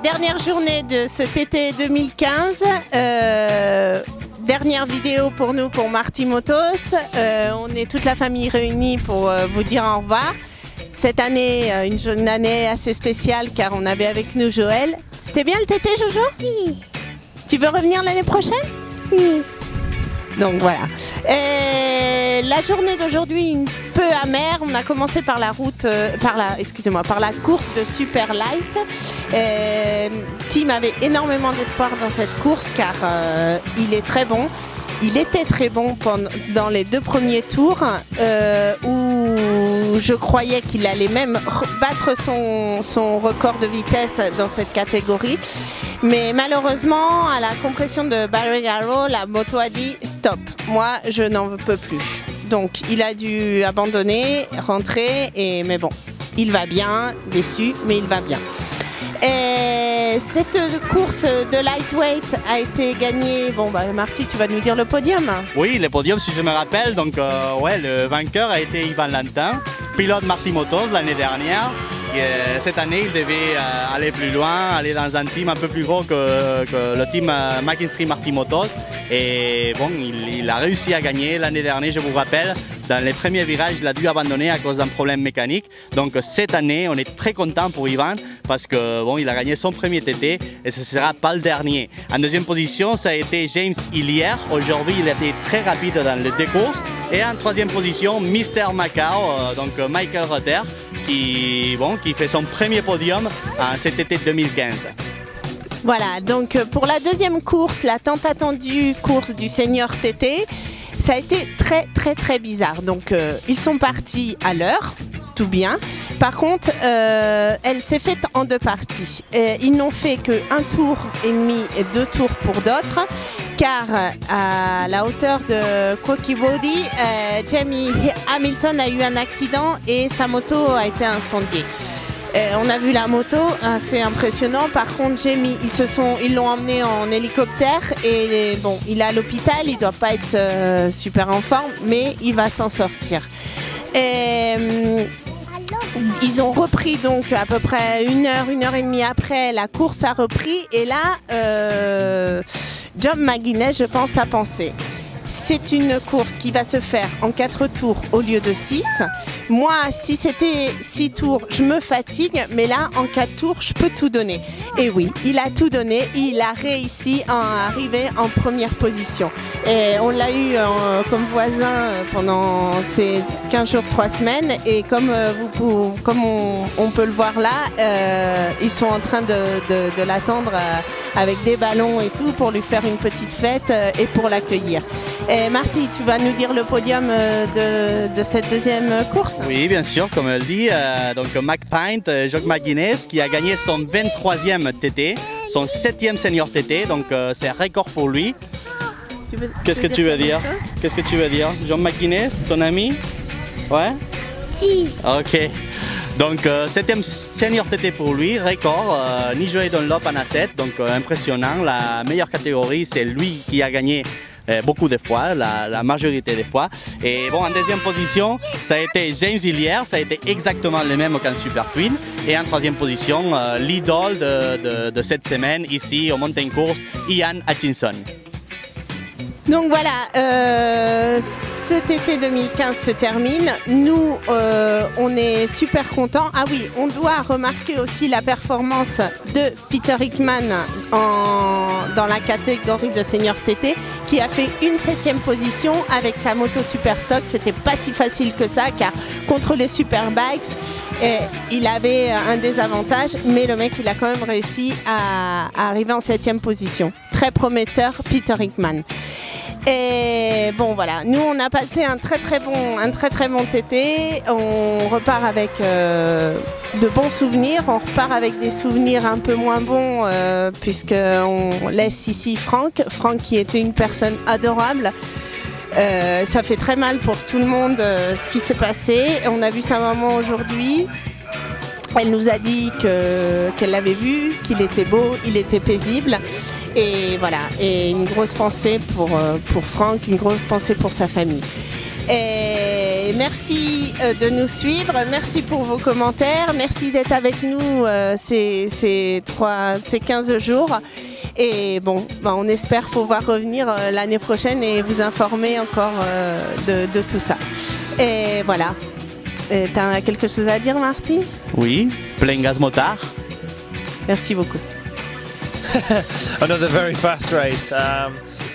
Dernière journée de ce TT 2015, dernière vidéo pour nous pour Marty Motos. On est toute la famille réunie pour vous dire au revoir. Cette année, une année assez spéciale car on avait avec nous Joël. C'était bien le TT, Jojo? Oui. Tu veux revenir l'année prochaine? Oui. Donc voilà. La journée d'aujourd'hui un peu amère. On a commencé par la route, par la course de Super Light. Tim avait énormément d'espoir dans cette course car il est très bon. Il était très bon dans les 2 premiers tours où je croyais qu'il allait même battre son record de vitesse dans cette catégorie. Mais malheureusement, à la compression de Barrigaro, la moto a dit « stop, moi je n'en peux plus ». Donc il a dû abandonner, rentrer, mais bon, il va bien, déçu, mais il va bien. Et cette course de lightweight a été gagnée. Bon, Marty, tu vas nous dire le podium. Oui, le podium, si je me rappelle. Donc, le vainqueur a été Yvan Lantin, pilote Marty Motos l'année dernière. Et, cette année, il devait aller plus loin, aller dans un team un peu plus gros que le team McKinstry Marty Motos. Et bon, il a réussi à gagner l'année dernière, je vous rappelle. Dans les premiers virages, il a dû abandonner à cause d'un problème mécanique. Donc cette année, on est très content pour Yvan parce que bon, il a gagné son premier TT et ce ne sera pas le dernier. En deuxième position, ça a été James Hillier. Aujourd'hui, il a été très rapide dans les 2 courses. Et en troisième position, Mister Macau, donc Michael Rutter, qui fait son premier podium en cet été 2015. Voilà, donc pour la deuxième course, la tant attendue course du Senior TT, ça a été très bizarre. Donc ils sont partis à l'heure, tout bien. Par contre, elle s'est faite en 2 parties. Ils n'ont fait qu'un tour et demi et 2 tours pour d'autres, car à la hauteur de Kwokibodi, Jamie Hamilton a eu un accident et sa moto a été incendiée. On a vu la moto, c'est impressionnant. Par contre, Jamie, ils l'ont emmené en hélicoptère et bon, il est à l'hôpital, il ne doit pas être super en forme, mais il va s'en sortir. Ils ont repris donc à peu près 1 heure et demie après, la course a repris et là, John McGuinness, je pense, a pensé. C'est une course qui va se faire en 4 tours au lieu de 6. Moi, si c'était 6 tours, je me fatigue, mais là, en 4 tours, je peux tout donner. Et oui, il a tout donné, il a réussi à arriver en première position. Et on l'a eu comme voisin pendant ces 15 jours, 3 semaines. Et comme on peut le voir là, ils sont en train de l'attendre avec des ballons et tout pour lui faire une petite fête et pour l'accueillir. Et Marty, tu vas nous dire le podium de cette deuxième course? Oui, bien sûr, comme elle dit, donc McPint, Jock McGuinness, qui a gagné son 23e TT, son 7e senior TT, donc c'est un record pour lui. Qu'est-ce que tu veux dire? Qu'est-ce que tu veux dire? John McGuinness, ton ami? Ouais? Si. Ok. Donc 7e senior TT pour lui, record, Nijoy Dunlop en A7, donc impressionnant. La meilleure catégorie, c'est lui qui a gagné beaucoup de fois, la majorité des fois. Et bon, en deuxième position, ça a été James Hillier, ça a été exactement le même qu'en Super Twin. Et en troisième position, l'idole de cette semaine, ici au Mountain Course, Ian Hutchinson. Donc voilà, ce TT 2015 se termine. Nous, on est super contents. Ah oui, on doit remarquer aussi la performance de Peter Hickman dans la catégorie de senior TT, qui a fait une 7e position avec sa moto Superstock. C'était pas si facile que ça, car contre les Superbikes, il avait un désavantage, mais le mec, il a quand même réussi à arriver en 7e position. Très prometteur, Peter Hickman. Et bon voilà, nous on a passé un très très bon TT. On repart avec de bons souvenirs. On repart avec des souvenirs un peu moins bons puisqu'on laisse ici Franck qui était une personne adorable. Ça fait très mal pour tout le monde ce qui s'est passé. On a vu sa maman aujourd'hui. Elle nous a dit qu'elle l'avait vu, qu'il était beau, il était paisible. Et voilà, et une grosse pensée pour Franck, une grosse pensée pour sa famille. Et merci de nous suivre, merci pour vos commentaires, merci d'être avec nous ces 15 jours. Et bon, on espère pouvoir revenir l'année prochaine et vous informer encore de tout ça. Et voilà. T'as quelque chose à dire, Marty? Oui, plein gaz motard. Merci beaucoup. Another very fast race.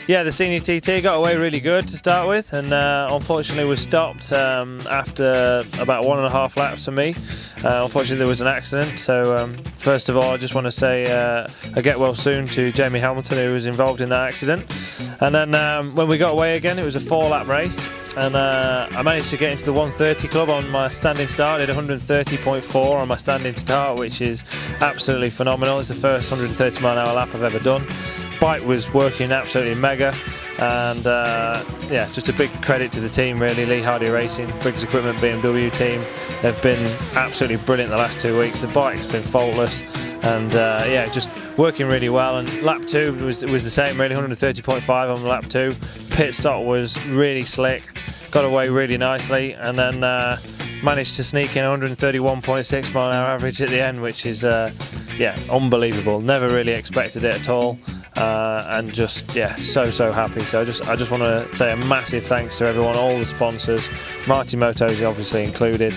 Yeah, the senior TT got away really good to start with, and unfortunately was stopped after about 1.5 laps for me. Unfortunately there was an accident, so first of all I just want to say a get well soon to Jamie Hamilton, who was involved in that accident. And then when we got away again, it was a 4-lap race, and I managed to get into the 130 club on my standing start. I did 130.4 on my standing start, which is absolutely phenomenal. It's the first 130 mile an hour lap I've ever done. Bike was working absolutely mega, and yeah, just a big credit to the team really. Lee Hardy Racing, Briggs Equipment BMW team, they've been absolutely brilliant the last 2 weeks. The bike's been faultless, and yeah, just working really well. And lap 2 was the same really, 130.5 on lap 2. Pit stop was really slick, got away really nicely, and then managed to sneak in 131.6 mile an hour average at the end, which is yeah, unbelievable. Never really expected it at all. And just yeah, so happy. So I just want to say a massive thanks to everyone, all the sponsors, Marty Motos obviously included.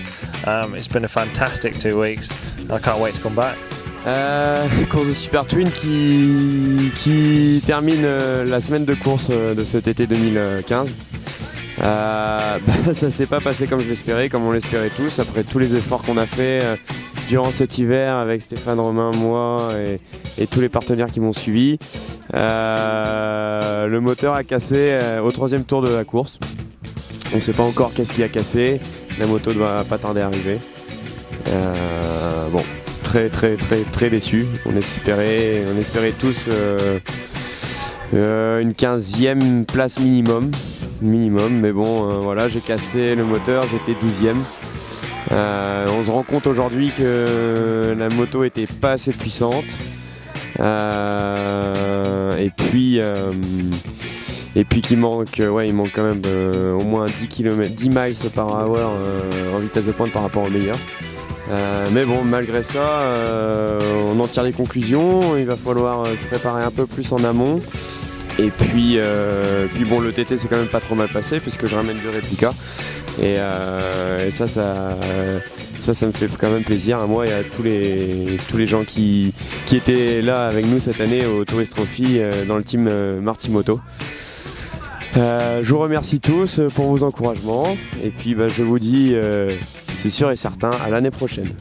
It's been a fantastic 2 weeks, and I can't wait to come back. Course de Super Twin qui termine la semaine de course de cet été 2015. Ça s'est pas passé comme je l'espérais, comme on l'espérait tous, après tous les efforts qu'on a fait durant cet hiver avec Stéphane Romain, moi et tous les partenaires qui m'ont suivi. Le moteur a cassé au 3e tour de la course. On ne sait pas encore qu'est-ce qui a cassé, la moto doit pas tarder à arriver. Bon, très déçu. On espérait tous une 15e place minimum, mais bon, voilà, j'ai cassé le moteur, j'étais 12e. On se rend compte aujourd'hui que la moto était pas assez puissante, et puis qu'il manque, il manque quand même au moins 10 miles par hour en vitesse de pointe par rapport au meilleur. Mais bon, malgré ça, on en tire des conclusions. Il va falloir se préparer un peu plus en amont. Et puis bon, le TT s'est quand même pas trop mal passé puisque je ramène 2 réplicas. Et ça me fait quand même plaisir à moi et à tous les gens qui étaient là avec nous cette année au Tourist Trophy dans le team Marty Moto. Je vous remercie tous pour vos encouragements et puis je vous dis c'est sûr et certain à l'année prochaine.